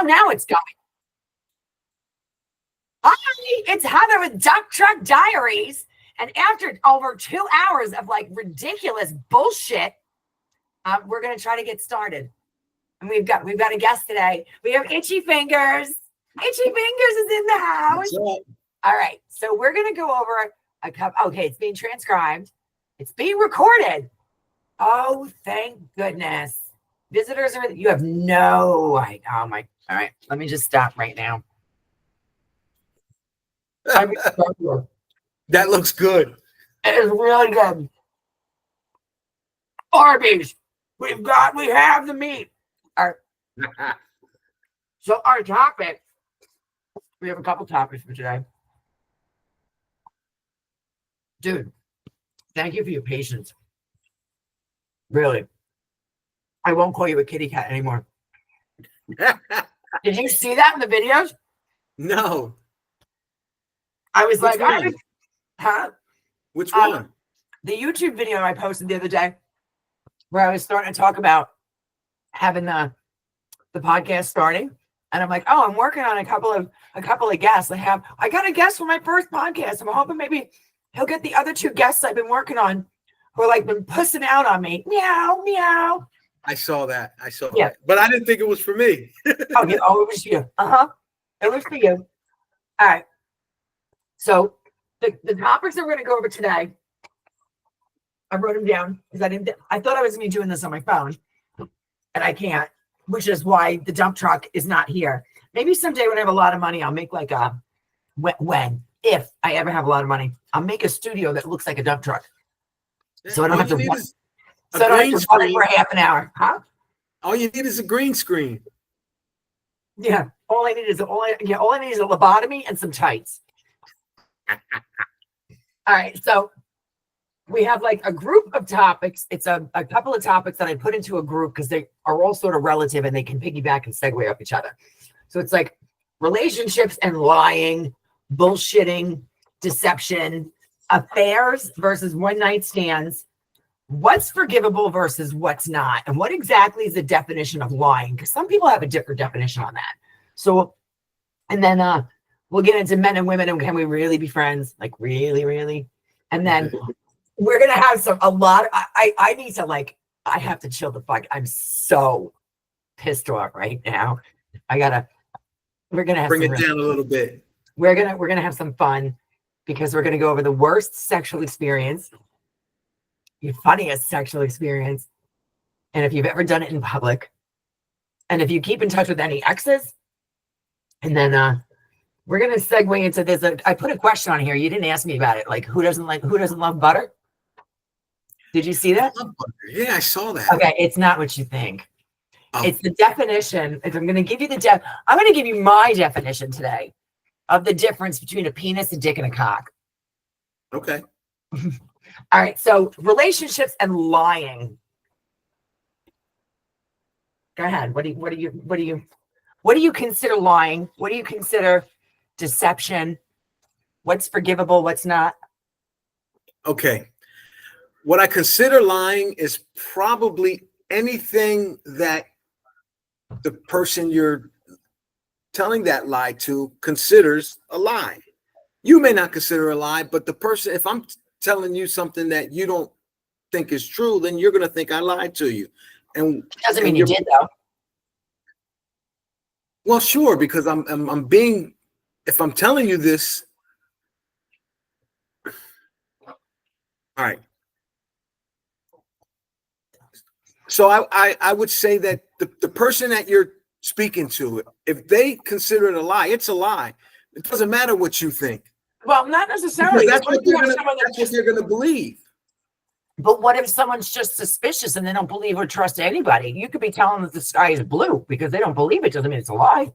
Oh, now it's going. Hi, it's Heather with Duck Truck Diaries. And after over 2 hours of like ridiculous bullshit, we're gonna try to get started. And we've got a guest today. We have Itchy Fingers. Itchy Fingers is in the house. All right, so we're gonna go over a cup. Okay, it's being transcribed. It's being recorded. Oh, thank goodness. Visitors are. You have no idea. Oh my. All right, let me just stop right now. That looks good. It is really good. Arby's. We have the meat. So our topic, we have a couple topics for today. Dude, thank you for your patience. Really. I won't call you a kitty cat anymore. Did you see that in the videos? No. I was like, huh? Which one? The YouTube video I posted the other day where I was starting to talk about having the podcast starting. And I'm like, oh, I'm working on a couple of guests. I got a guest for my first podcast. I'm hoping maybe he'll get the other 2 guests I've been working on who are like been pussing out on me. Meow, meow. I saw that. That. But I didn't think it was for me. Oh, it was you. It was for you. All right. So the topics that we're going to go over today, I wrote them down because I thought I was going to be doing this on my phone, and I can't, which is why the dump truck is not here. Maybe someday when I have a lot of money, I'll make like if I ever have a lot of money, I'll make a studio that looks like a dump truck. So I don't have to run. So I don't have to run it for half an hour. Huh? All you need is a green screen. Yeah. All I need is a lobotomy and some tights. All right. So we have like a group of topics. It's a couple of topics that I put into a group because they are all sort of relative and they can piggyback and segue off each other. So it's like relationships and lying, bullshitting, deception, affairs versus one-night stands, what's forgivable versus what's not, and what exactly is the definition of lying? Because some people have a different definition on that. So, and then we'll get into men and women and can we really be friends? Like really, really? And then we're gonna have I need to I have to chill the fuck. I'm so pissed off right now. We're gonna have bring it down a little bit. We're gonna have some fun because we're gonna go over the worst sexual experience, your funniest sexual experience, and if you've ever done it in public, and if you keep in touch with any exes, and then we're gonna segue into this. I put a question on here. You didn't ask me about it. Like who doesn't love butter? Did you see that? Yeah, I saw that. Okay, it's not what you think. Oh. It's the definition. If I'm going to give you I'm going to give you my definition today of the difference between a penis, a dick, and a cock. Okay. All right. So relationships and lying. Go ahead. What do you consider lying? What do you consider deception? What's forgivable? What's not? Okay. What I consider lying is probably anything that the person you're telling that lie to considers a lie. You may not consider a lie, but the person, if I'm telling you something that you don't think is true, then you're going to think I lied to you. And doesn't mean you did though. Well, sure, because I'm being, if I'm telling you this, all right. So I would say that the person that you're speaking to, if they consider it a lie, it's a lie. It doesn't matter what you think. Well, not necessarily. That's what they're going to believe. But what if someone's just suspicious and they don't believe or trust anybody? You could be telling them that the sky is blue because they don't believe it. Doesn't mean it's a lie.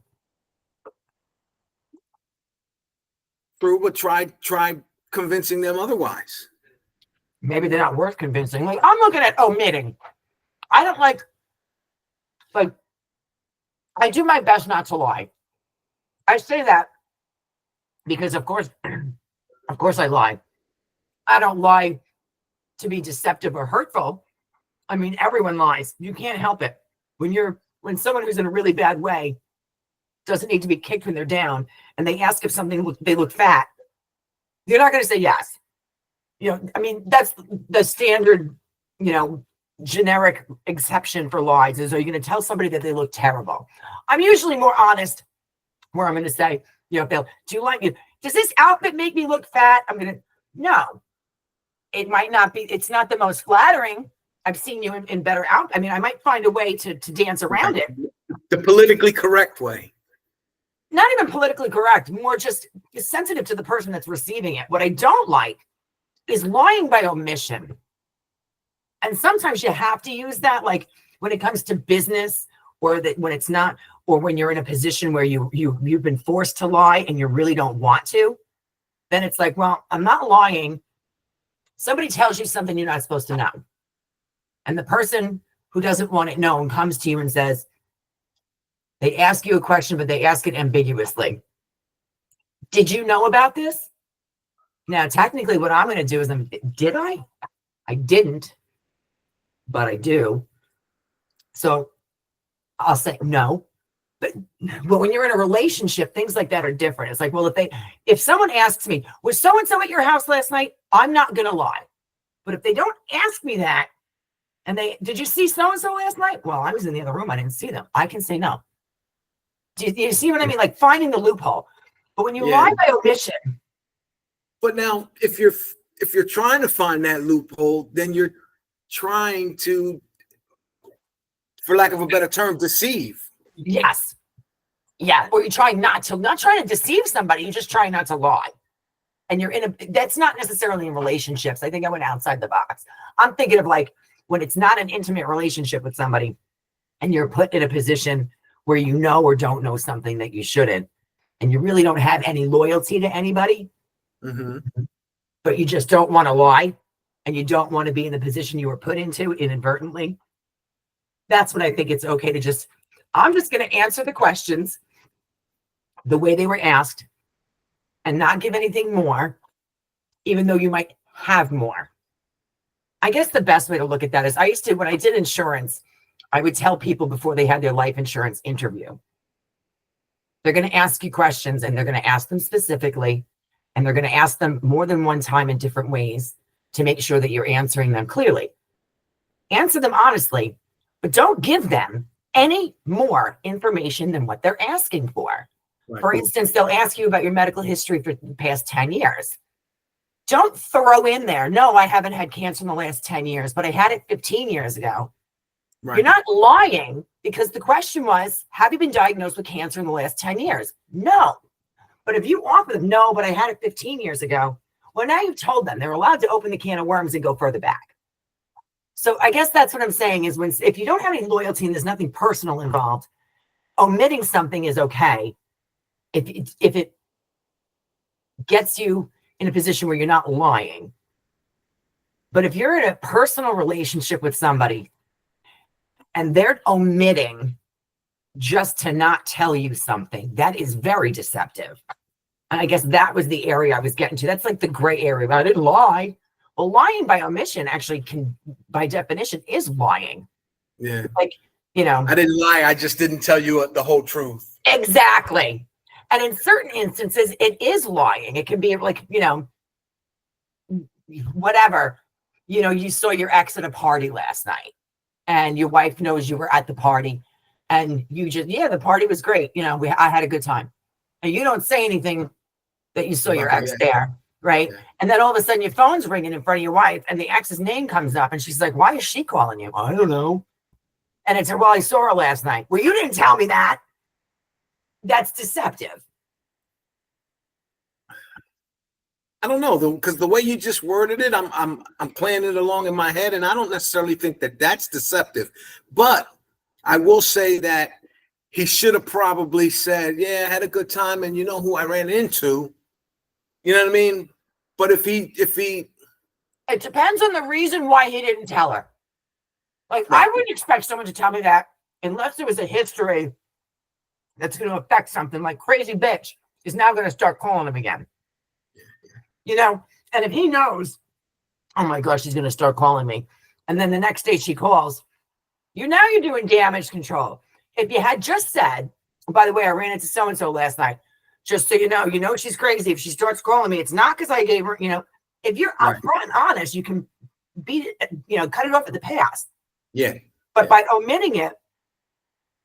True, but try convincing them otherwise. Maybe they're not worth convincing. Like I'm looking at omitting. I don't like I do my best not to lie. I say that because of course I lie. I don't lie to be deceptive or hurtful. I mean, everyone lies. You can't help it. When someone who's in a really bad way doesn't need to be kicked when they're down, and they ask if they look fat, you're not going to say yes. I mean, that's the standard, generic exception for lies is, are you going to tell somebody that they look terrible? I'm usually more honest where I'm going to say, if they'll, do you like it? Does this outfit make me look fat? No, it might not be. It's not the most flattering. I've seen you in better out. I mean, I might find a way to dance around it. The politically correct way. Not even politically correct, more just sensitive to the person that's receiving it. What I don't like is lying by omission. And sometimes you have to use that, like when it comes to business, or that when it's not, or when you're in a position where you've been forced to lie and you really don't want to, then it's like, well, I'm not lying. Somebody tells you something you're not supposed to know. And the person who doesn't want it known comes to you and says, they ask you a question, but they ask it ambiguously. Did you know about this? Now, technically, what I'm going to do is, did I? I didn't, but I do. So I'll say no. But when you're in a relationship, things like that are different. It's like, well, if someone asks me, was so-and-so at your house last night? I'm not going to lie. But if they don't ask me that, and did you see so-and-so last night? Well, I was in the other room. I didn't see them. I can say no. Do you see what I mean? Like finding the loophole. But when you lie by omission. But now, if you're trying to find that loophole, then you're trying to, for lack of a better term, deceive. Yes. Yeah. Or you're trying not trying to deceive somebody. You're just trying not to lie. And that's not necessarily in relationships. I think I went outside the box. I'm thinking of like when it's not an intimate relationship with somebody and you're put in a position where you know or don't know something that you shouldn't, and you really don't have any loyalty to anybody, but you just don't want to lie, and you don't want to be in the position you were put into inadvertently. That's when I think it's okay to I'm just going to answer the questions the way they were asked and not give anything more, even though you might have more. I guess the best way to look at that is when I did insurance, I would tell people before they had their life insurance interview, they're going to ask you questions, and they're going to ask them specifically, and they're going to ask them more than one time in different ways to make sure that you're answering them clearly. Answer them honestly, but don't give them any more information than what they're asking for. Right. For instance, they'll ask you about your medical history for the past 10 years. Don't throw in there, no, I haven't had cancer in the last 10 years, but I had it 15 years ago. Right. You're not lying, because the question was, have you been diagnosed with cancer in the last 10 years? No. But if you offer them, no, but I had it 15 years ago, well, now you've told them. They're allowed to open the can of worms and go further back. So I guess that's what I'm saying is, if you don't have any loyalty and there's nothing personal involved, omitting something is okay if it gets you in a position where you're not lying. But if you're in a personal relationship with somebody and they're omitting just to not tell you something, that is very deceptive. And I guess that was the area I was getting to. That's like the gray area. I didn't lie. Well, lying by omission actually by definition, is lying. Yeah. Like, I didn't lie. I just didn't tell you the whole truth. Exactly. And in certain instances, it is lying. It can be like, whatever. You saw your ex at a party last night, and your wife knows you were at the party, and you just, the party was great. I had a good time. And you don't say anything that you saw your ex there, right? Yeah. And then all of a sudden your phone's ringing in front of your wife, and the ex's name comes up, and she's like, why is she calling you? I don't know. And it's, well, I saw her last night. Well, you didn't tell me that. That's deceptive. I don't know, though, because the way you just worded it, I'm playing it along in my head, and I don't necessarily think that that's deceptive. But I will say that he should have probably said, yeah, I had a good time, and you know who I ran into. You know what I mean? But if he it depends on the reason why he didn't tell her. Like, right. I wouldn't expect someone to tell me that unless there was a history that's going to affect something. Like, crazy bitch is now going to start calling him again. And if he knows, oh my gosh, she's going to start calling me, and then the next day she calls, you're doing damage control. If you had just said, by the way, I ran into so-and-so last night. Just so you know she's crazy. If she starts calling me, it's not because I gave her, if you're upfront and honest, you can beat it, cut it off at the pass. Yeah. But by omitting it,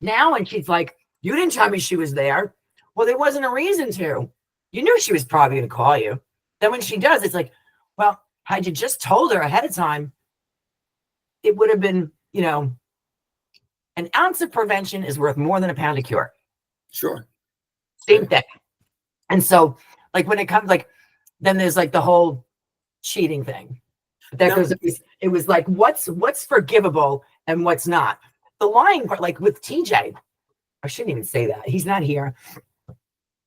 now when she's like, you didn't tell me she was there. Well, there wasn't a reason to. You knew she was probably going to call you. Then when she does, it's like, well, had you just told her ahead of time, it would have been, an ounce of prevention is worth more than a pound of cure. Sure. Same thing. And so, like, when it comes, like, then there's like the whole cheating thing. It was like, what's forgivable and what's not. The lying part, like with TJ, I shouldn't even say that. He's not here.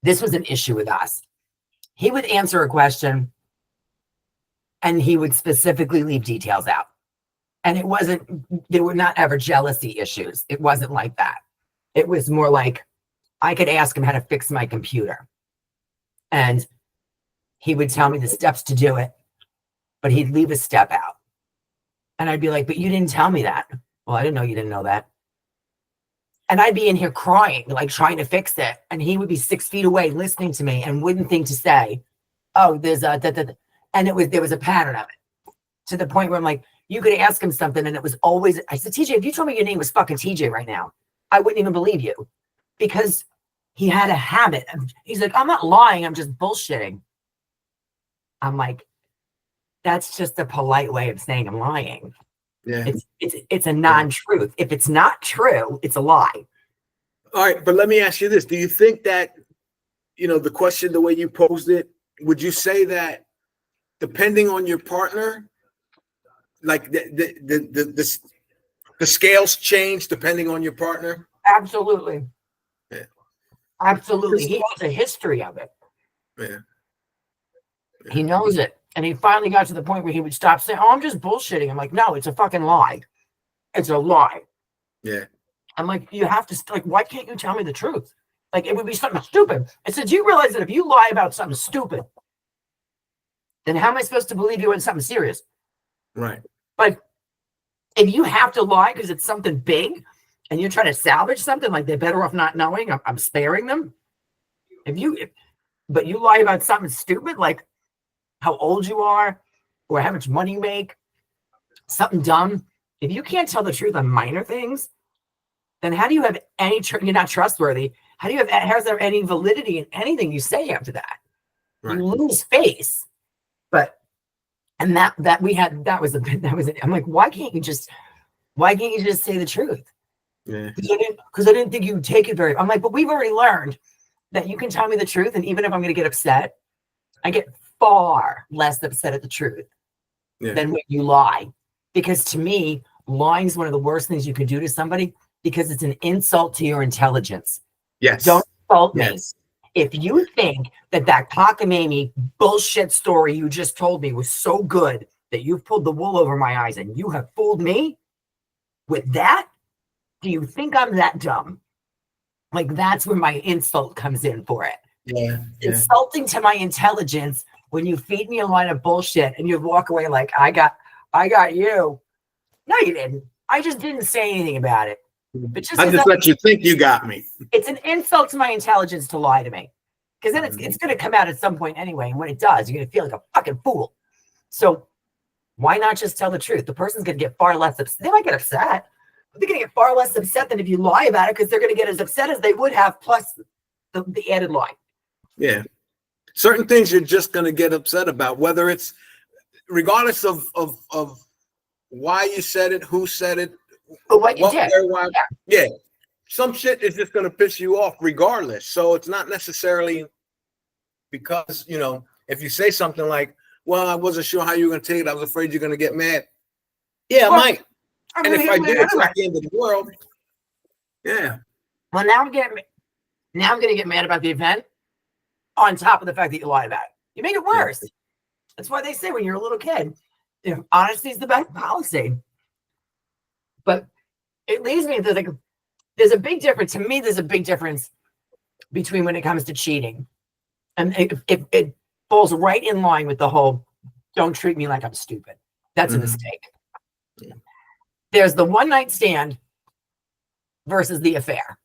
This was an issue with us. He would answer a question and he would specifically leave details out. And there were not ever jealousy issues. It wasn't like that. It was more like I could ask him how to fix my computer. And he would tell me the steps to do it, but he'd leave a step out. And I'd be like, but you didn't tell me that. Well, I didn't know you didn't know that. And I'd be in here crying, like trying to fix it. And he would be 6 feet away listening to me and wouldn't think to say, oh, there's a, and there was a pattern of it to the point where I'm like, you could ask him something. And it was always, I said, TJ, if you told me your name was fucking TJ right now, I wouldn't even believe you, because he had a habit of, he's like, I'm not lying. I'm just bullshitting. I'm like, that's just a polite way of saying I'm lying. Yeah. It's a non-truth. If it's not true, it's a lie. All right, but let me ask you this. Do you think that, the question, the way you posed it, would you say that depending on your partner, like the scales change depending on your partner? Absolutely. Yeah. Absolutely. He has a history of it. Yeah. He knows it. And he finally got to the point where he would stop saying, oh, I'm just bullshitting. I'm like, no, it's a fucking lie. It's a lie. Yeah. I'm like, you have to, like, why can't you tell me the truth? Like, it would be something stupid. I said, do you realize that if you lie about something stupid, then how am I supposed to believe you in something serious? Right. But if you have to lie because it's something big and you're trying to salvage something, like they're better off not knowing, I'm sparing them. But you lie about something stupid, like how old you are or how much money you make, something dumb. If you can't tell the truth on minor things, then how do you have any, you're not trustworthy. How's there any validity in anything you say after that? Right. You lose face. But, and that was it. I'm like, why can't you just say the truth? Yeah. Because I didn't think you would take it I'm like, but we've already learned that you can tell me the truth. And even if I'm going to get upset, I get far less upset at the truth than when you lie. Because to me, lying is one of the worst things you can do to somebody, because it's an insult to your intelligence. Yes. Don't insult me. If you think that cockamamie bullshit story you just told me was so good that you've pulled the wool over my eyes and you have fooled me with that, do you think I'm that dumb? Like, that's where my insult comes in for it. Yeah. Insulting to my intelligence when you feed me a line of bullshit and you walk away like, I got you. No, you didn't. I just didn't say anything about it. But I just let you think you got me. It's an insult to my intelligence to lie to me, because then it's going to come out at some point anyway. And when it does, you're going to feel like a fucking fool. So why not just tell the truth? The person's going to get far less upset. They might get upset, but they're going to get far less upset than if you lie about it, because they're going to get as upset as they would have, plus the added lie. Yeah. Certain things you're just going to get upset about, whether it's regardless of why you said it, who said it, but what you did. Yeah. Some shit is just going to piss you off regardless. So it's not necessarily because, if you say something like, well, I wasn't sure how you were going to take it, I was afraid you're going to get mad. Yeah, I might. And if I did, it's not the end of the world. Yeah. Well, now I'm going to get mad about the event on top of the fact that you lied about it. You make it worse. Yeah. That's why they say when you're a little kid, honesty is the best policy. But it leads me to like, there's a big difference. To me, there's a big difference between when it comes to cheating. And it falls right in line with the whole, don't treat me like I'm stupid. That's a mistake. Yeah. There's the one night stand versus the affair.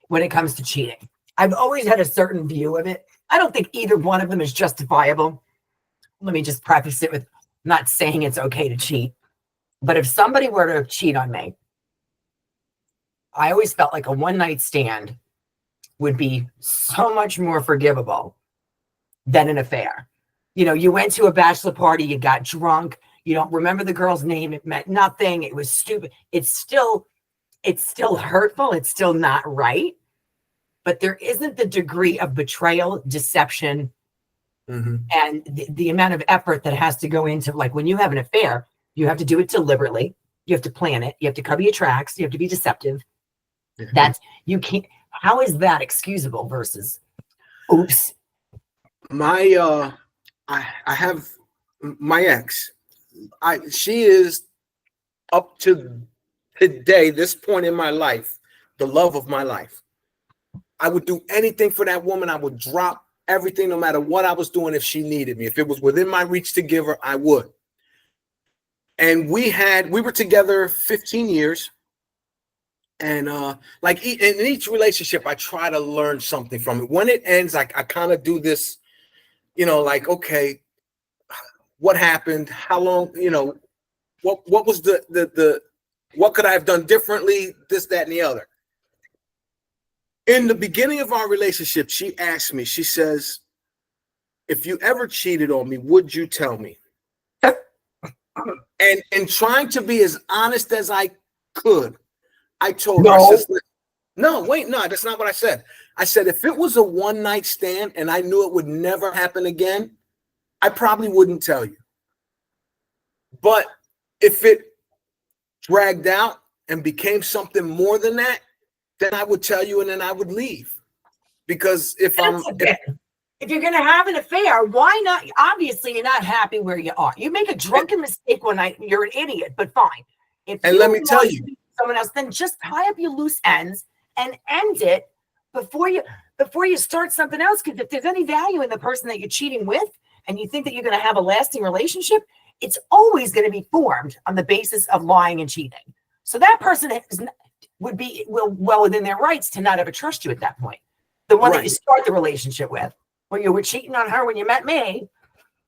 when it comes to cheating. I've always had a certain view of it. I don't think either one of them is justifiable. Let me just preface it with not saying it's okay to cheat. But if somebody were to cheat on me, I always felt like a one-night stand would be so much more forgivable than an affair. You know, you went to a bachelor party, you got drunk, you don't remember the girl's name, it meant nothing, it was stupid. It's still hurtful, it's still not right, but there isn't the degree of betrayal, deception, and the amount of effort that has to go into, like, when you have an affair, you have to do it deliberately, you have to plan it, you have to cover your tracks, you have to be deceptive. That's, you can't, how is that excusable versus oops? I have my ex. She is, up to today, this point in my life, the love of my life. I would do anything for that woman. I would drop everything, no matter what I was doing, if she needed me. If it was within my reach to give her, I would. And we were together 15 years. And like in each relationship, I try to learn something from it. When it ends, I kind of do this, you know, like, okay, what happened? How long, you know, what was the what could I have done differently? This, that, and the other. In the beginning of our relationship, she asked me, she says, if you ever cheated on me, would you tell me? And trying to be as honest as I could, I told her, I said, no, wait, no, that's not what I said. I said, if it was a one-night stand and I knew it would never happen again, I probably wouldn't tell you. But if it dragged out and became something more than that, then I would tell you, and then I would leave. Because if you're going to have an affair, why not? Obviously, you're not happy where you are. You make a drunken mistake one night, you're an idiot, but fine. And let me tell you, someone else, then just tie up your loose ends and end it before you start something else. Because if there's any value in the person that you're cheating with, and you think that you're going to have a lasting relationship, it's always going to be formed on the basis of lying and cheating. So that person would be well within their rights to not ever trust you at that point. The one that you start the relationship with, when you were cheating on her when you met me.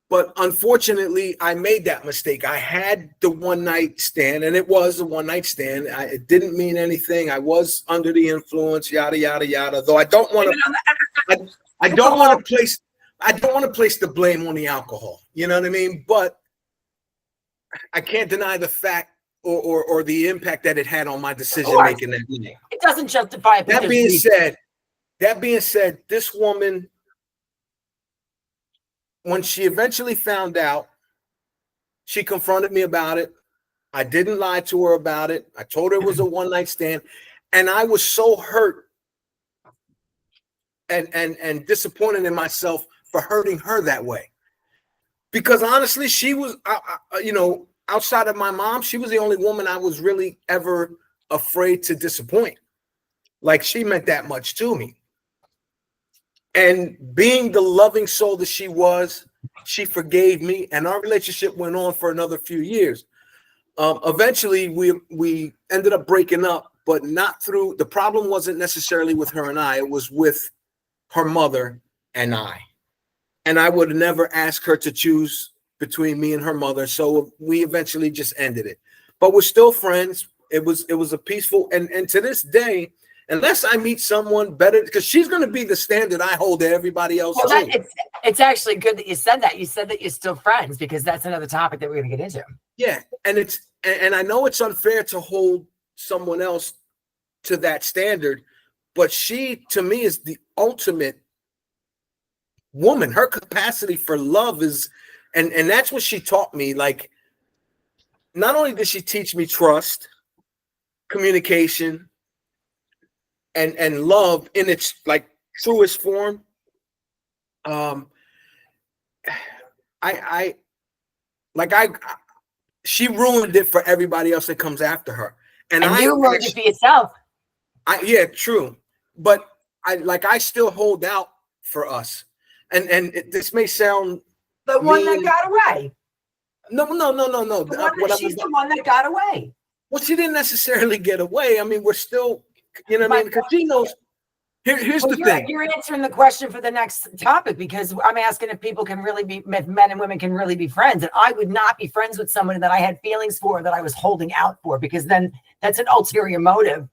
But unfortunately, I made that mistake. I had the one-night stand, and it was a one-night stand. It didn't mean anything. I was under the influence, yada yada yada. Though I don't want to, I don't want to place the blame on the alcohol. You know what I mean? But I can't deny the fact or the impact that it had on my decision making that day. It doesn't justify it. That being said, this woman, when she eventually found out, she confronted me about it. I didn't lie to her about it. I told her it was a one-night stand, and I was so hurt and disappointed in myself for hurting her that way. Because honestly, she was, you know, outside of my mom, she was the only woman I was really ever afraid to disappoint. Like, she meant that much to me. And being the loving soul that she was, she forgave me, and our relationship went on for another few years. Eventually, we ended up breaking up, but not through, the problem wasn't necessarily with her and I, it was with her mother and I. And I would never ask her to choose between me and her mother, so we eventually just ended it. But we're still friends. It was a peaceful, and to this day, unless I meet someone better, because she's going to be the standard I hold to everybody else. Well, it's actually good that you said that. You said that you're still friends, because that's another topic that we're going to get into. Yeah, and I know it's unfair to hold someone else to that standard, but she, to me, is the ultimate woman. Her capacity for love is, and that's what she taught me. Like, not only did she teach me trust, communication, and love in its like truest form. She ruined it for everybody else that comes after her, and you ruined it for yourself. Yeah, true, but I still hold out for us, and this may sound the one that got away. No. She's the one that got away. Well, she didn't necessarily get away. I mean, we're still, you know what I mean? Because Here's the You're, thing. you're answering the question for the next topic, because I'm asking if people can really be, if men and women can really be friends. And I would not be friends with someone that I had feelings for, that I was holding out for, because then that's an ulterior motive.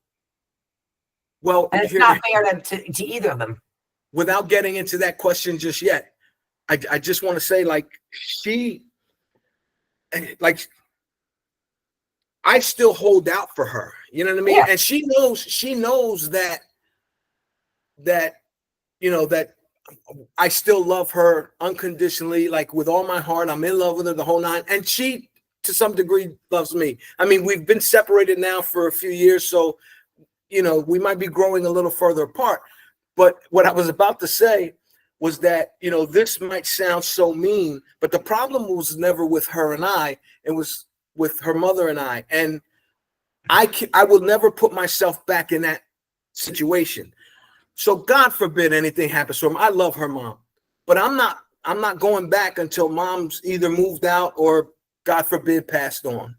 Well, And it's not fair to either of them. Without getting into that question just yet, I just want to say, like, I still hold out for her. You know what I mean? Yeah. And she knows that that I still love her unconditionally, like with all my heart. I'm in love with her, the whole nine. And she, to some degree, loves me. I mean, we've been separated now for a few years, so we might be growing a little further apart. But what I was about to say was that, this might sound so mean, but the problem was never with her and I. It was with her mother and I. And I will never put myself back in that situation. So God forbid anything happens to him. I love her mom, but I'm not going back until mom's either moved out or, God forbid, passed on.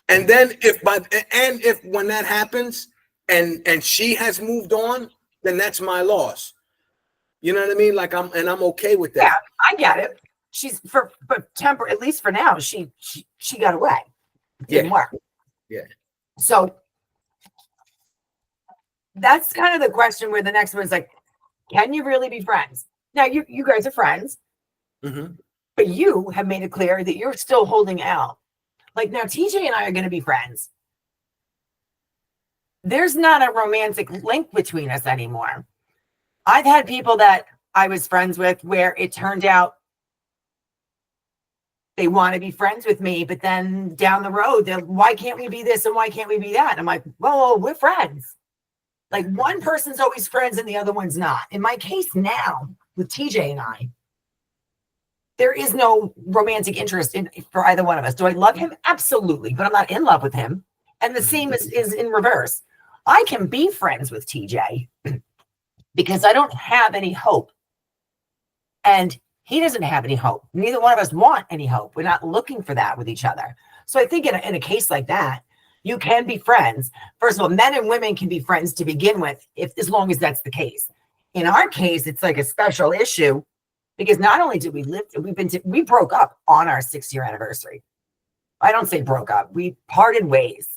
And then if when that happens and she has moved on, then that's my loss. You know what I mean? Like I'm okay with that. Yeah, I get it. She's at least for now, she got away. It didn't work. Yeah. So that's kind of the question, where the next one is like, can you really be friends? Now you guys are friends, but you have made it clear that you're still holding out. Like, now TJ and I are going to be friends. There's not a romantic link between us anymore. I've had people that I was friends with where it turned out they want to be friends with me, but then down the road, they're, why can't we be this and why can't we be that? And I'm like, well, we're friends. Like, one person's always friends and the other one's not. In my case now, with TJ and I, there is no romantic interest for either one of us. Do I love him? Absolutely. But I'm not in love with him. And the same is in reverse. I can be friends with TJ because I don't have any hope. And he doesn't have any hope. Neither one of us want any hope. We're not looking for that with each other. So I think in a case like that, you can be friends. First of all, men and women can be friends to begin with, as long as that's the case. In our case, it's like a special issue, because not only did we broke up on our 6-year anniversary. I don't say broke up. We parted ways.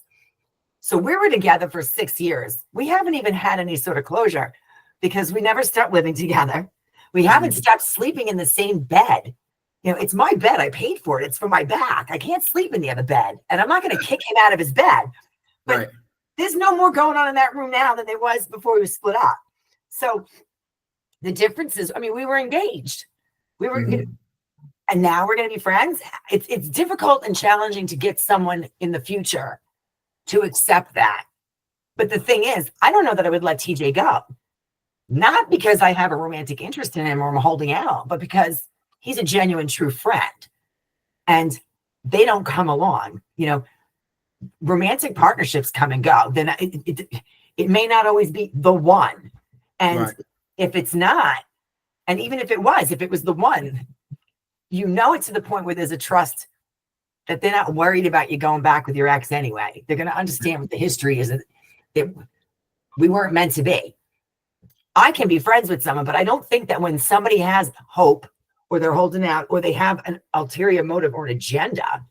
So we were together for 6 years. We haven't even had any sort of closure, because we never stopped living together. We haven't stopped sleeping in the same bed. It's my bed. I paid for it. It's for my back. I can't sleep in the other bed. And I'm not going to kick him out of his bed. But there's no more going on in that room now than there was before we split up. So the difference is, we were engaged. We were, and now we're going to be friends. It's difficult and challenging to get someone in the future to accept that. But the thing is, I don't know that I would let TJ go. Not because I have a romantic interest in him or I'm holding out, but because he's a genuine, true friend. And they don't come along. Romantic partnerships come and go. Then it may not always be the one. And if it's not, and even if it was the one, it's to the point where there's a trust that they're not worried about you going back with your ex anyway. They're going to understand what the history is, that we weren't meant to be. I can be friends with someone, but I don't think that when somebody has hope, or they're holding out, or they have an ulterior motive or an agenda,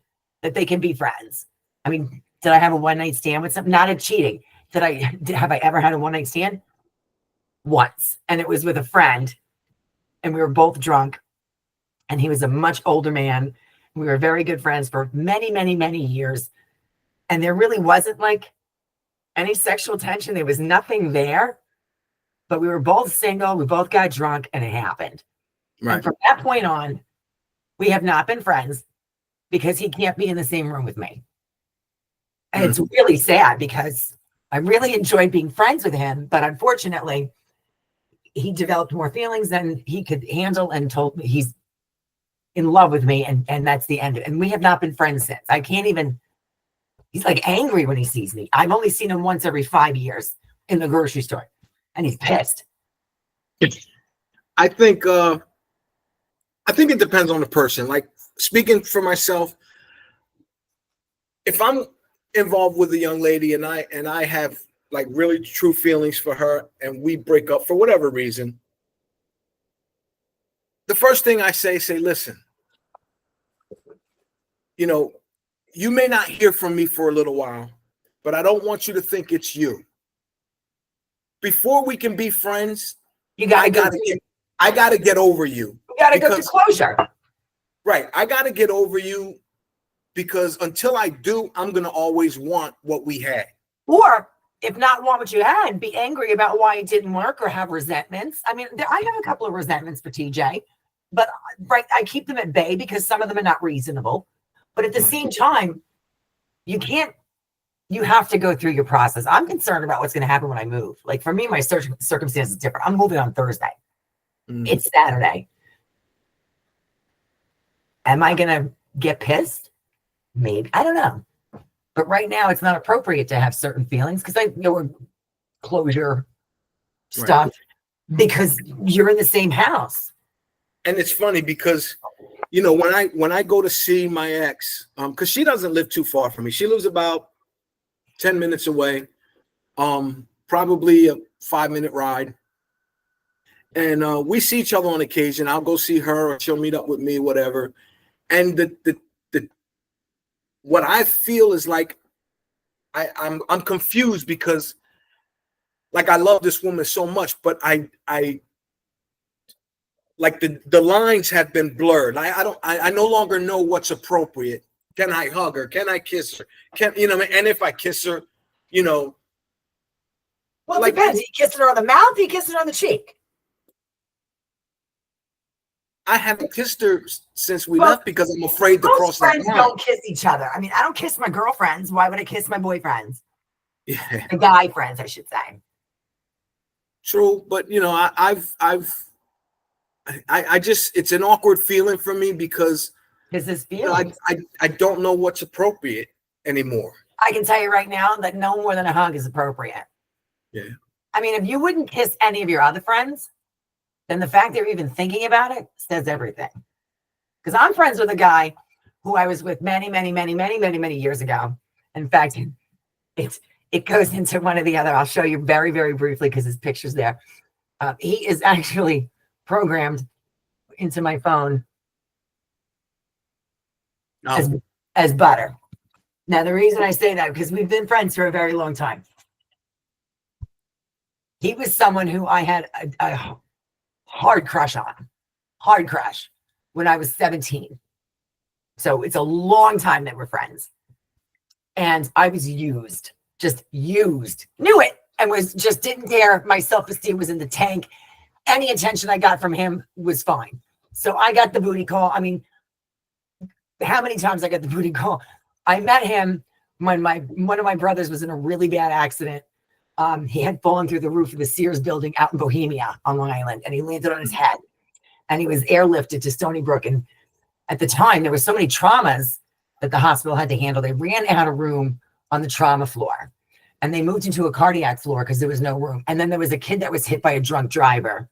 that they can be friends. Did I have a one-night stand with someone? Not a cheating. Have I ever had a one-night stand? Once. And it was with a friend, and we were both drunk, and he was a much older man. We were very good friends for many, many, many years. And there really wasn't like any sexual tension. There was nothing there, but we were both single. We both got drunk, and it happened. And from that point on, we have not been friends, because he can't be in the same room with me. And it's really sad, because I really enjoyed being friends with him. But unfortunately, he developed more feelings than he could handle and told me he's in love with me. And that's the end of it. And we have not been friends since. I can't even, he's like angry when he sees me. I've only seen him once every 5 years in the grocery store, and he's pissed. I think it depends on the person. Like, speaking for myself, if I'm involved with a young lady and I have like really true feelings for her and we break up for whatever reason, the first thing I say, listen, you know, you may not hear from me for a little while, but I don't want you to think it's you. Before we can be friends, You I gotta gotta get over you. You gotta go to closure. Right. I gotta get over you because until I do, I'm gonna always want what we had. Or if not want what you had, be angry about why it didn't work or have resentments. I mean, I have a couple of resentments for TJ, but I keep them at bay because some of them are not reasonable. But at the same time, you have to go through your process. I'm concerned about what's going to happen when I move. Like for me, my circumstance is different. I'm moving on Thursday. It's Saturday. Am I going to get pissed? Maybe. I don't know. But right now, it's not appropriate to have certain feelings because I know closure stuff because you're in the same house. And it's funny because, you know, when I go to see my ex, because she doesn't live too far from me. She lives about 10 minutes away, probably a 5-minute ride. And we see each other on occasion. I'll go see her or she'll meet up with me, whatever. And the what I feel is like I'm confused because like I love this woman so much, but I like the lines have been blurred. I no longer know what's appropriate. Can I hug her? Can I kiss her? And if I kiss her, you know. Well, it depends. Are you kissing her on the mouth? Are you kissing her on the cheek? I haven't kissed her since we left because I'm afraid to cross that line. Friends don't kiss each other. I mean, I don't kiss my girlfriends. Why would I kiss my boyfriends? Yeah. The guy friends, I should say. True, but you know, I just it's an awkward feeling for me because this feeling. I don't know what's appropriate anymore. I can tell you right now that no more than a hug is appropriate. Yeah. I mean, if you wouldn't kiss any of your other friends, then the fact they're even thinking about it says everything. Because I'm friends with a guy who I was with many years ago. In fact, it goes into one or the other. I'll show you very, very briefly because his picture's there. He is actually programmed into my phone as butter. Now, the reason I say that because we've been friends for a very long time. He was someone who I had a hard crush on, when I was 17. So it's a long time that we're friends. And I was used, just used, knew it, and didn't care. My self-esteem was in the tank. Any attention I got from him was fine. So I got the booty call. I mean, how many times I got the booty call? I met him when one of my brothers was in a really bad accident. He had fallen through the roof of the Sears building out in Bohemia on Long Island, and he landed on his head. And he was airlifted to Stony Brook. And at the time, there were so many traumas that the hospital had to handle. They ran out of room on the trauma floor, and they moved into a cardiac floor because there was no room. And then there was a kid that was hit by a drunk driver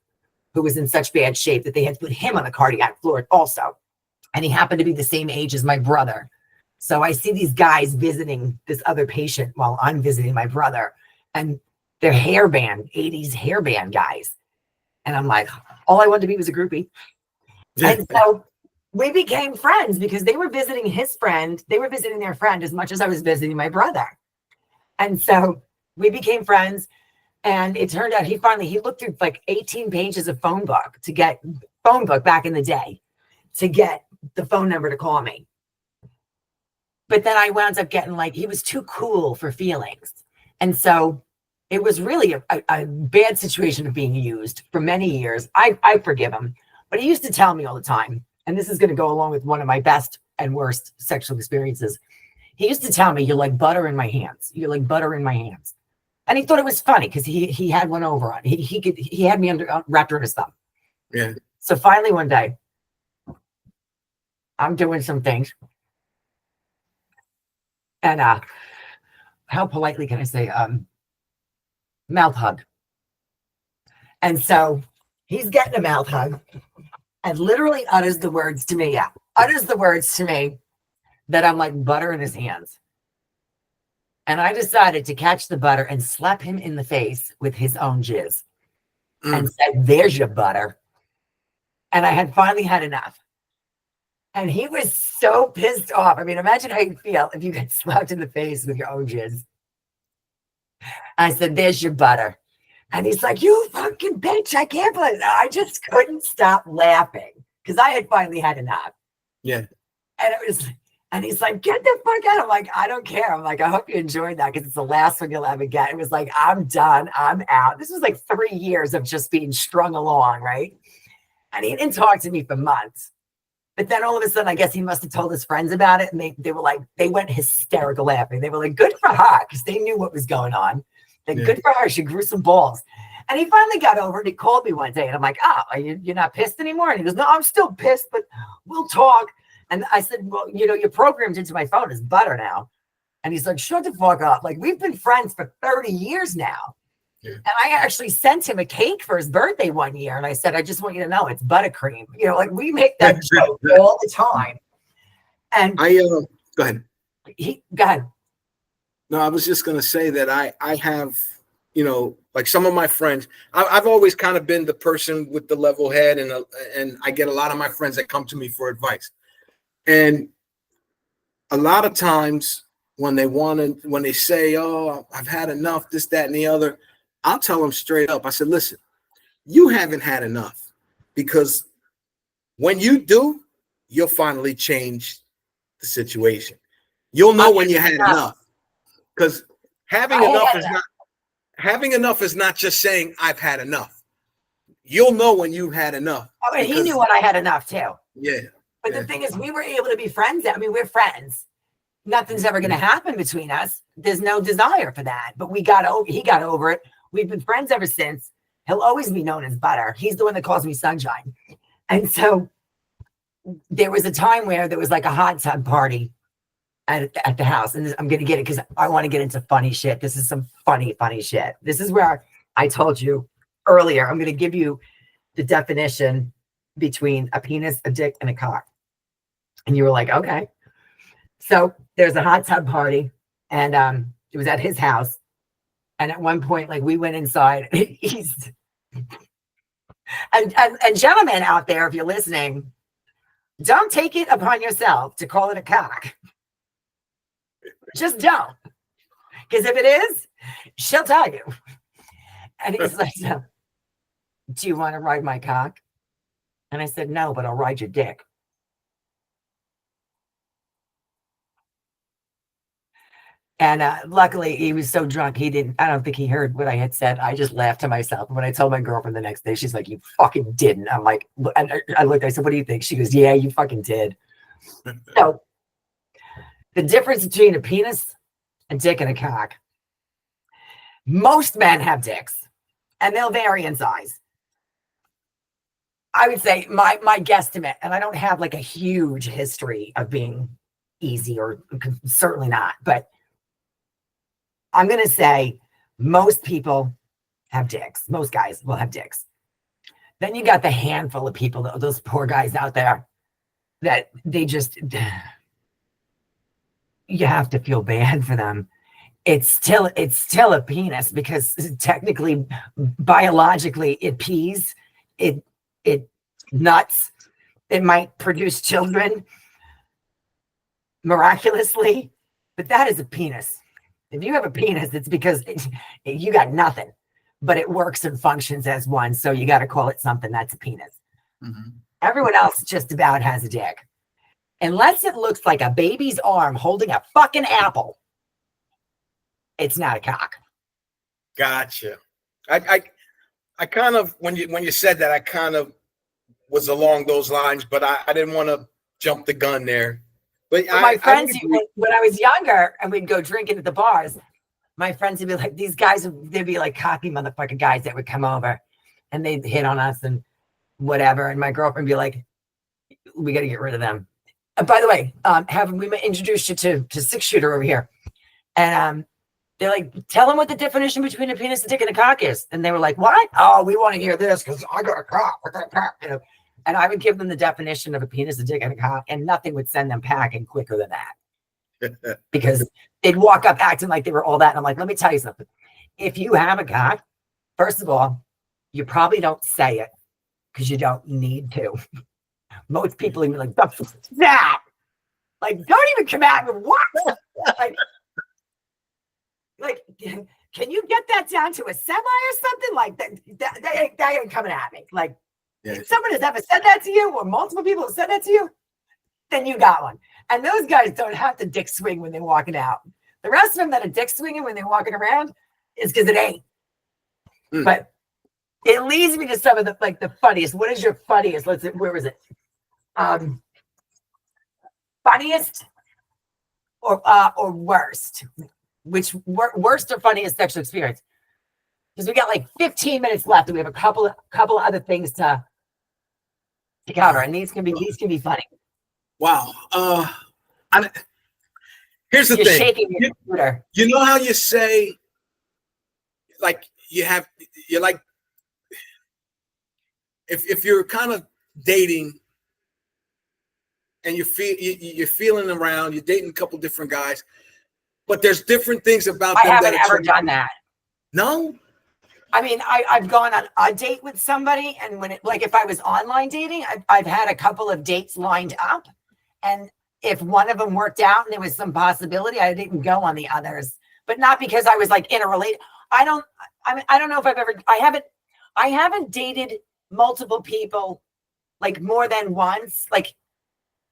who was in such bad shape that they had to put him on the cardiac floor also. And he happened to be the same age as my brother. So I see these guys visiting this other patient while I'm visiting my brother, and they're hairband, 80s hairband guys. And I'm like, all I wanted to be was a groupie. And so we became friends because they were visiting his friend. They were visiting their friend as much as I was visiting my brother. And so we became friends. And it turned out he looked through like 18 pages of phone book back in the day to get the phone number to call me. But then I wound up getting he was too cool for feelings. And so it was really a bad situation of being used for many years. I forgive him, but he used to tell me all the time, and this is going to go along with one of my best and worst sexual experiences. He used to tell me, "You're like butter in my hands. You're like butter in my hands." And he thought it was funny because he had one over on. He had me wrapped around his thumb. Yeah. So finally one day, I'm doing some things. And how politely can I say mouth hug? And so he's getting a mouth hug and literally utters the words to me. That I'm like butter in his hands. And I decided to catch the butter and slap him in the face with his own jizz and said, there's your butter. And I had finally had enough. And he was so pissed off. I mean, imagine how you feel if you get slapped in the face with your own jizz. I said, there's your butter. And he's like, you fucking bitch. I can't believe it. I just couldn't stop laughing because I had finally had enough. Yeah. And he's like, get the fuck out. I'm like, I don't care. I'm like, I hope you enjoyed that because it's the last one you'll ever get. It was like, I'm done. I'm out. This was like 3 years of just being strung along, right? And he didn't talk to me for months. But then all of a sudden, I guess he must have told his friends about it. And they were like, they went hysterical laughing. They were like, good for her, because they knew what was going on. Like, good for her. She grew some balls. And he finally got over it. He called me one day. And I'm like, oh, you're not pissed anymore? And he goes, no, I'm still pissed, but we'll talk. And I said, well, you're programmed into my phone as butter now. And he's like, shut the fuck up. Like, we've been friends for 30 years now. Yeah. And I actually sent him a cake for his birthday one year. And I said, I just want you to know it's buttercream. Like we make that joke all the time. And go ahead. Go ahead. No, I was just going to say that I have, like some of my friends, I've always kind of been the person with the level head, and I get a lot of my friends that come to me for advice. And a lot of times when they say, oh, I've had enough, this, that, and the other, I'll tell them straight up. I said, listen, you haven't had enough, because when you do, you'll finally change the situation. You'll know when you had enough, because having enough is not just saying I've had enough. You'll know when you've had enough. Oh, and he knew when I had enough too. Yeah. But the thing is, we were able to be friends. I mean, we're friends. Nothing's ever going to happen between us. There's no desire for that. But he got over it. We've been friends ever since. He'll always be known as Butter. He's the one that calls me Sunshine. And so there was a time where there was like a hot tub party at the house. And I'm going to get it because I want to get into funny shit. This is some funny shit. This is where I told you earlier, I'm going to give you the definition between a penis, a dick, and a cock. And you were like, okay. So there's a hot tub party, and it was at his house. And at one point, like, we went inside. And gentlemen out there, if you're listening, don't take it upon yourself to call it a cock. Just don't. Because if it is, she'll tell you. And he's like, do you want to ride my cock? And I said, no, but I'll ride your dick. And luckily, he was so drunk, I don't think he heard what I had said. I just laughed to myself. And when I told my girlfriend the next day, she's like, you fucking didn't. I'm like, and I said, what do you think? She goes, yeah, you fucking did. So the difference between a penis, a dick, and a cock. Most men have dicks, and they'll vary in size. I would say my guesstimate, and I don't have like a huge history of being easy, or certainly not, but I'm going to say most people have dicks. Most guys will have dicks. Then you got the handful of people, those poor guys out there, that they just, you have to feel bad for them. It's still a penis, because technically, biologically, it pees, it nuts, it might produce children miraculously, but that is a penis. If you have a penis, it's because you got nothing, but it works and functions as one. So you got to call it something. That's a penis. Mm-hmm. Everyone else just about has a dick, unless it looks like a baby's arm holding a fucking apple. It's not a cock. Gotcha. I kind of, when you said that, I kind of was along those lines, but I didn't want to jump the gun there. But my friends, when I was younger and we'd go drinking at the bars, my friends would be like, these guys, they'd be like cocky motherfucking guys that would come over and they'd hit on us and whatever. And my girlfriend would be like, we got to get rid of them. By the way, we introduced you to 6-shooter over here. And they're like, tell them what the definition between a penis, a dick, and a cock is. And they were like, what? Oh, we want to hear this because I got a cock. I got a cock. And I would give them the definition of a penis, a dick, and a cock, and nothing would send them packing quicker than that. because they'd walk up acting like they were all that. And I'm like, let me tell you something. If you have a guy, first of all, you probably don't say it because you don't need to. Most people even like, that. Like, don't even come at me. What? like, can you get that down to a semi or something? Like that ain't coming at me. Like, if someone has ever said that to you, or multiple people have said that to you, then you got one. And those guys don't have to dick swing when they're walking out. The rest of them that are dick swinging when they're walking around is because it ain't. But it leads me to some of the funniest. What is your funniest? Where was it? Funniest or worst? Which worst or funniest sexual experience? Because we got like 15 minutes left, and we have a couple of other things to cover, and these can be funny. Wow. Here's the You're thing. Shaking your computer. You know how you say, like, you're like, if you're kind of dating and you're feeling around, you're dating a couple different guys, but there's different things about them. I haven't ever done that. No? I mean, I've gone on a date with somebody, and if I was online dating, I've had a couple of dates lined up, and if one of them worked out and there was some possibility, I didn't go on the others, but not because I was like in a relate. I don't know if I haven't dated multiple people like more than once.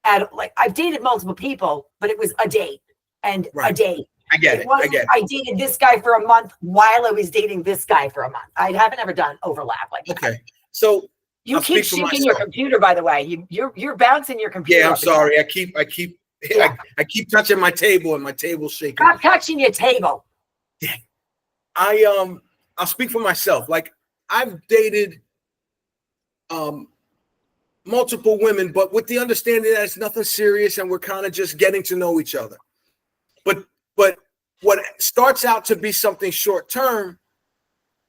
I've dated multiple people, but it was a date and a date. I get it. I dated this guy for a month while I was dating this guy for a month. I haven't ever done overlap like that. Okay. So you keep shaking your computer, by the way. You're bouncing your computer. Yeah, I'm sorry. I keep touching my table and my table's shaking. Stop touching your table. Yeah. I'll speak for myself. Like, I've dated multiple women, but with the understanding that it's nothing serious and we're kind of just getting to know each other. But what starts out to be something short term,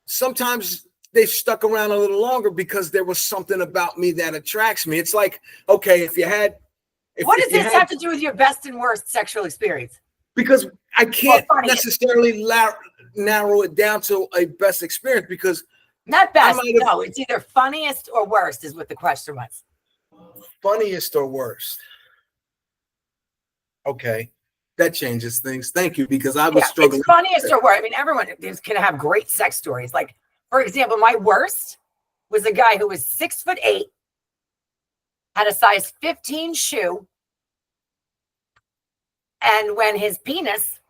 sometimes they've stuck around a little longer because there was something about me that attracts me. It's like, okay, what does this have to do with your best and worst sexual experience? Because I can't necessarily narrow it down to a best experience, because not best. No, it's either funniest or worst is what the question was. Funniest or worst? Okay. That changes things. Thank you, because I was struggling. It's funniest or worst. I mean, everyone can have great sex stories. Like, for example, my worst was a guy who was 6'8", had a size 15 shoe, and when his penis,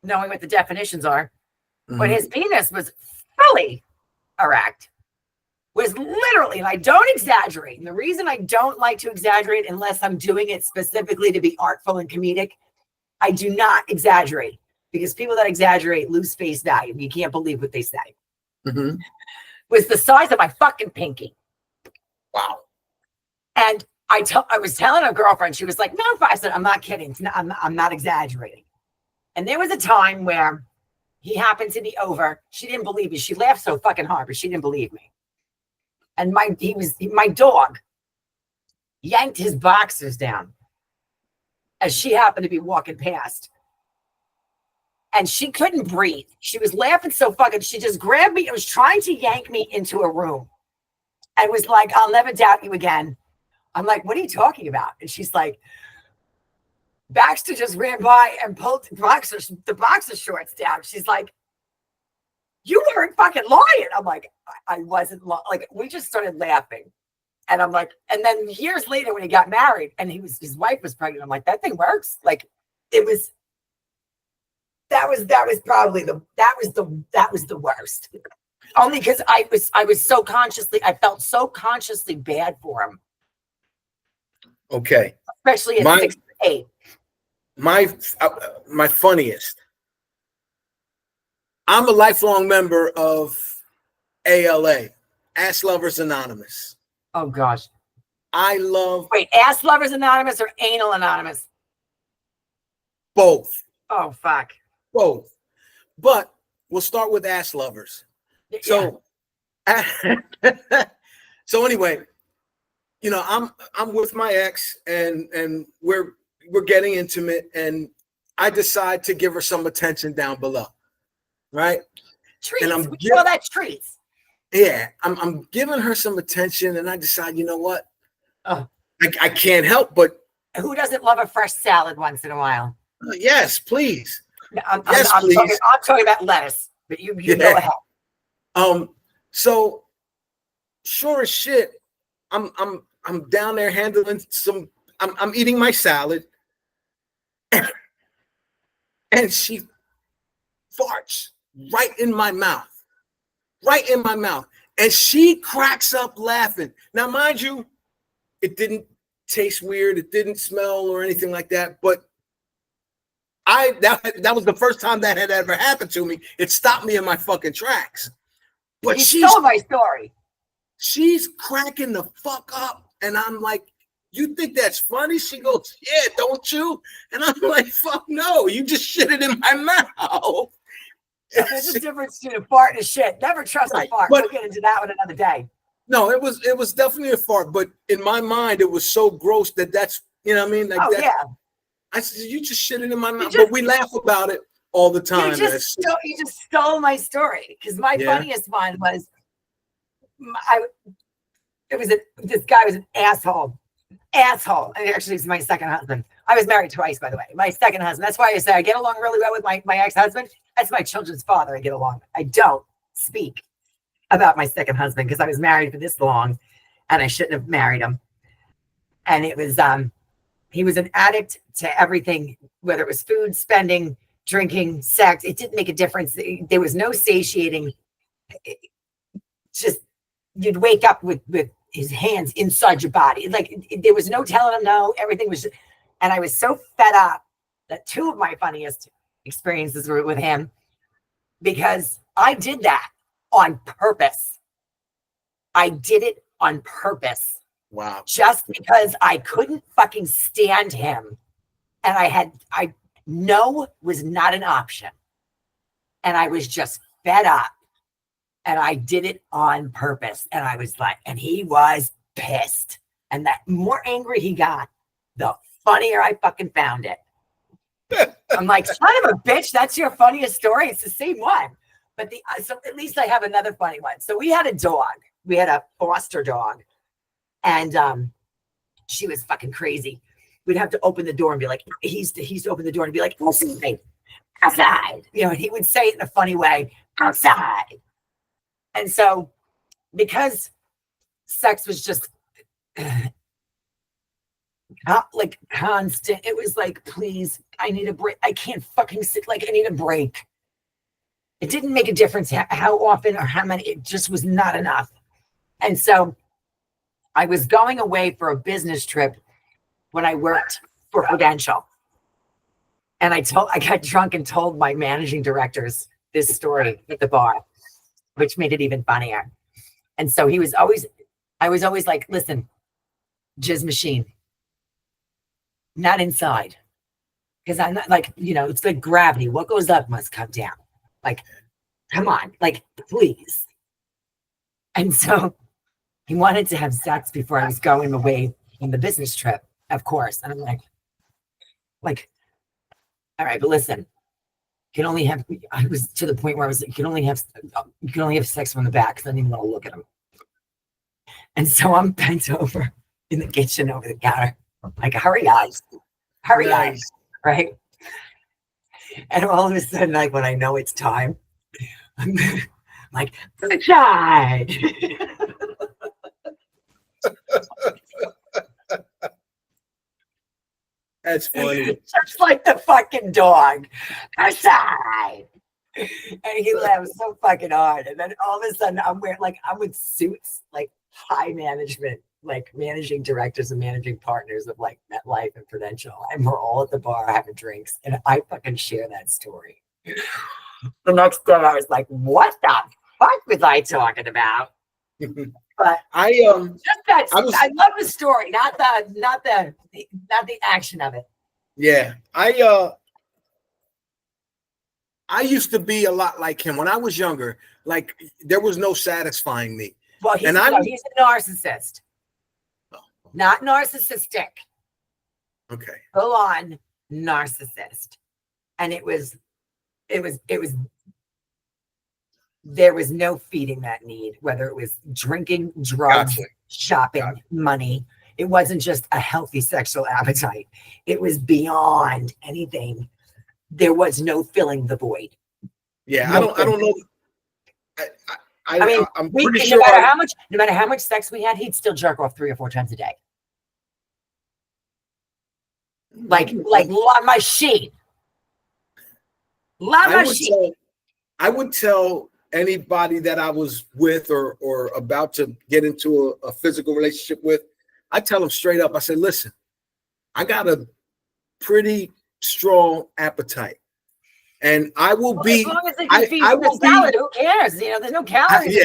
knowing what the definitions are, when his penis was fully erect, was literally, and I don't exaggerate, and the reason I don't like to exaggerate unless I'm doing it specifically to be artful and comedic, I do not exaggerate, because people that exaggerate lose face value. You can't believe what they say. Was the size of my fucking pinky. Wow. And I was telling a girlfriend, she was like, no, I said, I'm not kidding. I'm not exaggerating. And there was a time where he happened to be over. She didn't believe me. She laughed so fucking hard, but she didn't believe me. And my dog yanked his boxers down as she happened to be walking past. And she couldn't breathe. She was laughing so fucking, she just grabbed me and was trying to yank me into a room. And was like, I'll never doubt you again. I'm like, what are you talking about? And she's like, Baxter just ran by and pulled the boxer shorts down. She's like, you weren't fucking lying. I'm like, I wasn't lying. Like, we just started laughing. And I'm like, and then years later when he got married and his wife was pregnant, I'm like, that thing works. Like, that was probably the worst. Only because I felt so consciously bad for him. Okay. Especially at 6'8". My funniest. I'm a lifelong member of ALA, Ass Lovers Anonymous. Oh gosh. Wait, Ass Lovers Anonymous or Anal Anonymous? Both. Oh fuck. Both. But we'll start with Ass Lovers. So, so anyway, I'm with my ex, and we're we're getting intimate, and I decide to give her some attention down below, right? Treats. And We call that treats. Yeah, I'm giving her some attention, and I decide, you know what? Oh. I can't help but. Who doesn't love a fresh salad once in a while? Yes, please. I'm Please. talking about lettuce, but you Yeah. go ahead. So sure as shit, I'm down there handling some. I'm eating my salad, and she farts right in my mouth, and she cracks up laughing. Now, mind you, it didn't taste weird, it didn't smell or anything like that, but that was the first time that had ever happened to me. It stopped me in my fucking tracks. But you stole my story. She's cracking the fuck up, and I'm like, "You think that's funny?" She goes, "Yeah, don't you?" And I'm like, "Fuck no, you just shit it in my mouth." There's a difference between a fart and a shit. Never trust a fart. We'll get into that one another day. No, it was definitely a fart, but in my mind, it was so gross that's, you know what I mean? Like that, yeah. I said, "You just shit it in my mouth," but we laugh about it all the time. You just stole my story, because my funniest one was, this guy was an asshole. And actually, he's my second husband. I was married twice, by the way. My second husband. That's why I say I get along really well with my ex-husband. That's my children's father. I get along. I don't speak about my second husband because I was married for this long, and I shouldn't have married him. And it was he was an addict to everything, whether it was food, spending, drinking, sex. It didn't make a difference. There was no satiating. Just you'd wake up with his hands inside your body. Like there was no telling him no. Everything was just, and I was so fed up that two of my funniest experiences were with him, because I did that on purpose. I did it on purpose. Wow. Just because I couldn't fucking stand him. And no was not an option. And I was just fed up. And I did it on purpose. And I was like, and he was pissed. And the more angry he got, the funnier I fucking found it. I'm like, son of a bitch, that's your funniest story. It's the same one. But so at least I have another funny one. So we had a dog. We had a foster dog. And she was fucking crazy. We'd have to open the door and be like, he's to open the door and be like, outside. You know, and he would say it in a funny way, outside. And so, because sex was just like constant, it was like, please, I need a break. I can't fucking sit. Like, I need a break. It didn't make a difference how often or how many. It just was not enough. And so, I was going away for a business trip when I worked for Prudential. And I got drunk and told my managing directors this story at the bar, which made it even funnier. And so I was always like, listen, jizz machine, not inside. Because I'm not like, it's like gravity. What goes up must come down. Like, come on, like, please. And so he wanted to have sex before I was going away on the business trip, of course. And I'm like, all right, but listen, I was to the point where I was like, you can only have sex from the back, because I didn't even want to look at him. And so I'm bent over in the kitchen over the counter. I'm like, hurry up, right? And all of a sudden, like, when I know it's time, I'm like, good side. That's funny. Just like the fucking dog. Aside. And he laughs so fucking hard. And then all of a sudden I'm with suits, like high management, like managing directors and managing partners of like MetLife and Prudential. And we're all at the bar having drinks. And I fucking share that story. The next day I was like, what the fuck was I talking about? But I love the story, not the action of it. Yeah, I used to be a lot like him when I was younger. Like, there was no satisfying me. Well, he's a narcissist, not narcissistic. Okay. Full on narcissist. And it was, there was no feeding that need, whether it was drinking, drugs, Gotcha. shopping, Gotcha. money. It wasn't just a healthy sexual appetite. It was beyond anything. There was no filling the void. Yeah, No I don't know. I mean, I'm we, pretty no sure. matter how much sex we had, he'd still jerk off 3 or 4 times a day. Like La Machine. La Machine. I would tell anybody that I was with or about to get into a physical relationship with, I tell them straight up, I said, listen, I got a pretty strong appetite. And I will be, as long as they can feed the salad, who cares? You know, there's no calories.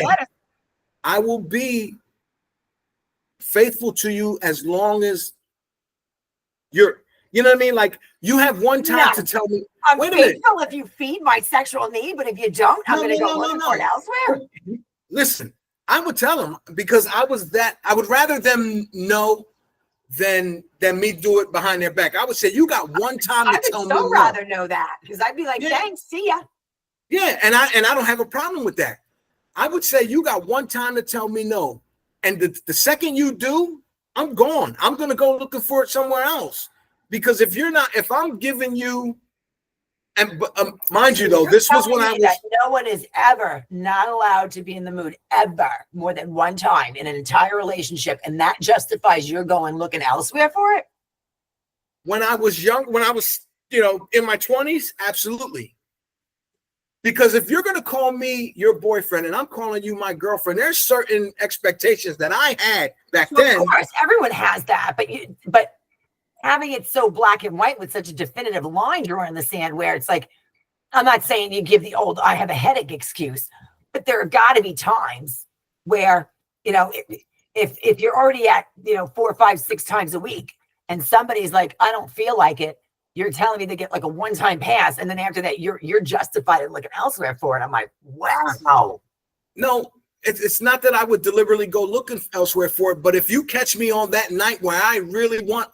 I will be faithful to you as long as you're, you know what I mean? Like, you have one time to tell me. I'm faithful if you feed my sexual need, but if you don't, I'm going to go looking for it elsewhere. Listen, I would tell them, because I would rather them know than me do it behind their back. I would say, you got one time to tell me. I would so rather know that, because I'd be like, thanks, see ya. Yeah, and I don't have a problem with that. I would say, you got one time to tell me no. And the second you do, I'm gone. I'm going to go looking for it somewhere else. Because if I'm giving you, and mind you, though, this was when I was. That no one is ever not allowed to be in the mood ever more than one time in an entire relationship, and that justifies you're going looking elsewhere for it. When I was young, when I was, in my 20s, absolutely. Because if you're going to call me your boyfriend and I'm calling you my girlfriend, there's certain expectations that I had back then. Of course, everyone has that, but having it so black and white with such a definitive line drawn in the sand, where it's like, I'm not saying you give the old "I have a headache" excuse, but there have got to be times where, if you're already at 4, 5, 6 times a week, and somebody's like, I don't feel like it, you're telling me they get like a one-time pass, and then after that, you're justified in looking elsewhere for it. I'm like, wow. No. It's not that I would deliberately go looking elsewhere for it, but if you catch me on that night where I really want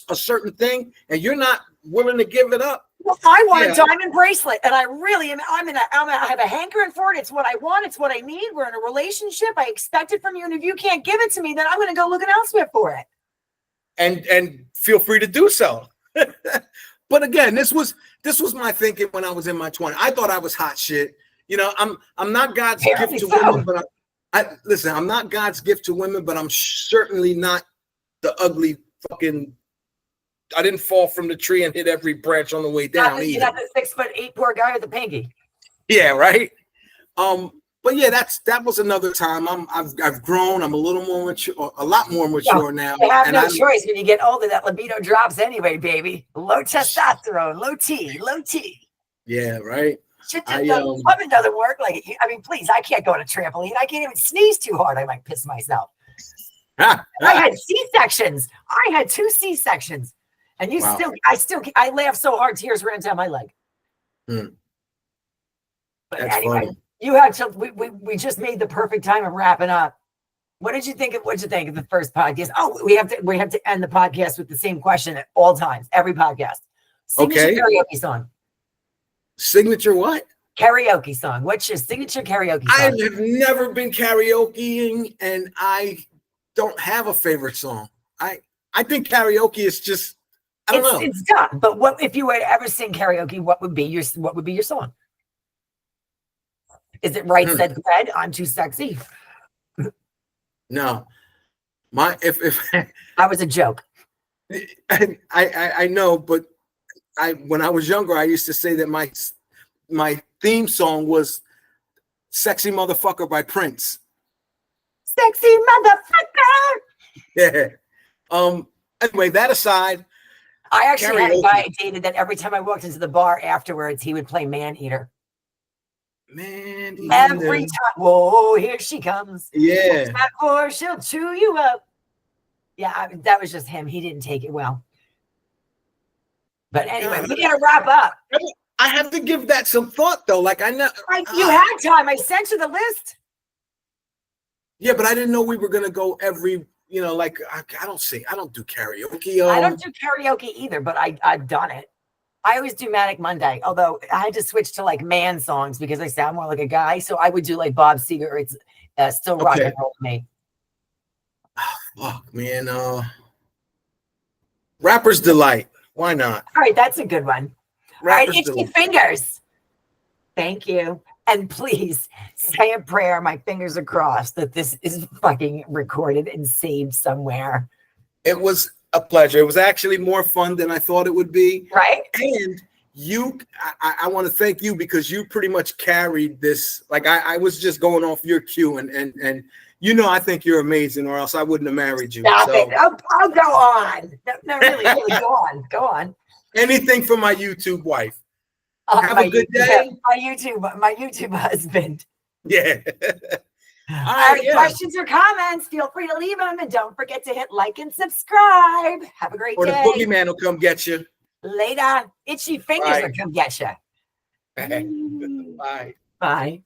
a certain thing, and you're not willing to give it up. Well, I want a diamond bracelet, and I really am. I have a hankering for it. It's what I want. It's what I need. We're in a relationship. I expect it from you, and if you can't give it to me, then I'm going to go looking elsewhere for it. And feel free to do so. But again, this was my thinking when I was in my 20s. I thought I was hot shit. I'm not God's gift to women, but listen, I'm not God's gift to women, but I'm certainly not the ugly fucking. I didn't fall from the tree and hit every branch on the way down. You're not the 6'8" poor guy with the pinky. Yeah, right. But yeah, that was another time. I've grown. I'm a little more mature, a lot more mature now. You have no choice when you get older. That libido drops anyway, baby. Low testosterone, low T. Yeah, right. Shit women doesn't work. Like, please, I can't go on a trampoline. I can't even sneeze too hard. I might piss myself. I had C-sections. I had 2 C-sections. And I laughed so hard, tears ran down my leg. But that's anyway, funny. You had to, we just made the perfect time of wrapping up. What'd you think of the first podcast? Oh, we have to end the podcast with the same question at all times, every podcast. Signature karaoke song. Signature what? Karaoke song. What's your signature karaoke song? I have never been karaokeing, and I don't have a favorite song. I think karaoke is just, I don't know. It's dumb. But what if you were to ever sing karaoke? What would be your song? Is it Right Said Fred? I'm Too Sexy. No, if I was a joke. I know, but when I was younger, I used to say that my theme song was "Sexy Motherfucker" by Prince. Sexy motherfucker. Yeah. Anyway, that aside, I actually had a guy I dated that every time I walked into the bar afterwards, he would play Man Eater. Man Eater. Every time. Whoa, here she comes. Yeah. Or she'll chew you up. Yeah, that was just him. He didn't take it well. But anyway, we gotta wrap up. I have to give that some thought, though. Like, I know you had time. I sent you the list. Yeah, but I didn't know we were gonna go every you know, like I don't do karaoke. I don't do karaoke either, but I've done it. I always do Manic Monday, although I had to switch to like man songs because I sound more like a guy. So I would do like Bob Seger. It's still rock and roll to me. Fuck, man. Rapper's Delight. Why not? All right, that's a good one. Rapper's All right, itchy Delight. fingers. Thank you. And please say a prayer. My fingers are crossed that this is fucking recorded and saved somewhere. It was a pleasure. It was actually more fun than I thought it would be. Right. And I want to thank you because you pretty much carried this. Like I was just going off your cue and you know, I think you're amazing, or else I wouldn't have married you. Stop it. I'll go on. No, really, go on. Anything for my YouTube wife. Have a good day. My YouTube husband. Yeah. All right, questions or comments, feel free to leave them. And don't forget to hit like and subscribe. Have a great day. Or the boogeyman will come get you. Later. Itchy fingers will come get you. Bye. Bye.